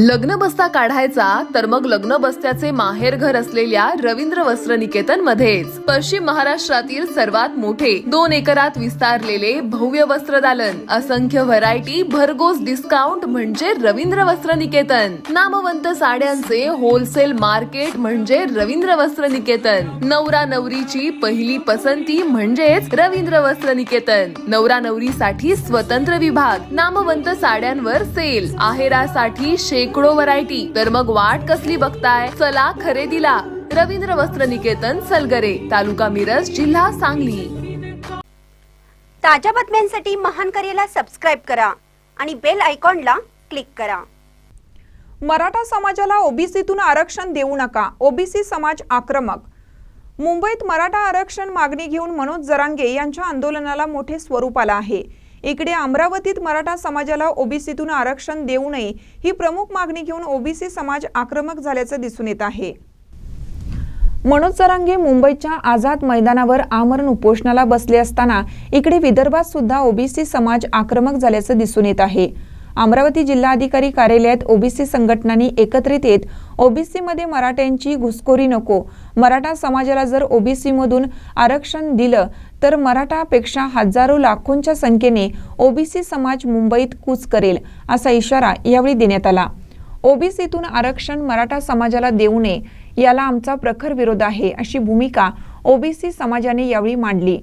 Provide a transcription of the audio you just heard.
लग्न बस्ता काढायचा तर मग लग्न बस्त्याचे माहेर घर असलेल्या रवींद्र वस्त्र निकेतन मध्येच पश्चिम महाराष्ट्रातील सर्वात मोठे 2 एकरात विस्तारलेले भव्य वस्त्रदालन, असंख्य व्हरायटी, भरघोस डिस्काउंट म्हणजे रवींद्र वस्त्र निकेतन। नामवंत साड्यांचे होलसेल मार्केट म्हणजे रवींद्र वस्त्र निकेतन। नवरा नवरीची पहिली पसंती म्हणजेच रवींद्र वस्त्र निकेतन। नवरा नवरीसाठी स्वतंत्र विभाग, नामवंत साड्यांवर सेल, आहेरासाठी शेकडो व्हरायटी। तर मग वाट कसली बघताय, चला खरेदीला। रवींद्र वस्त्र निकेतन, सलगरे, तालुका मिरज, जिल्हा सांगली। ताज्या बातम्यांसाठी महान करेला सबस्क्राइब करा आणि बेल आयकॉनला क्लिक करा। मराठा समाजाला ओबीसीतून आरक्षण देऊ नका, ओबीसी समाज आक्रमक। मुंबईत मराठा आरक्षण मागणी घेऊन मनोज जरांगे यांच्या आंदोलनाला मोठे स्वरूप आले आहे। इकडे अमरावतीत मराठा समाजाला ओबीसीतून आरक्षण देऊ नये ही प्रमुख मागणी घेऊन ओबीसी समाज आक्रमक झाल्याचे दिसून येत आहे। मनोज जरांगे मुंबईच्या आझाद मैदानावर आमरण उपोषणाला बसले असताना इकडे विदर्भात सुद्धा ओबीसी समाज आक्रमक झाल्याचे दिसून येत आहे। अमरावती जिल्हाधिकारी कार्यालयात ओबीसी संघटनांनी एकत्रित येत ओबीसी मध्ये मराठ्यांची घुसखोरी नको, मराठा समाजाला जर ओबीसी मधून आरक्षण दिलं तर मराठापेक्षा हजारो लाखोंच्या संख्येने ओबीसी समाज मुंबईत कूच करेल असा इशारा यावेळी देण्यात आला। ओबीसीतून आरक्षण मराठा समाजाला देऊ नये याला आमचा प्रखर विरोध आहे अशी भूमिका ओबीसी समाजाने यावेळी मांडली।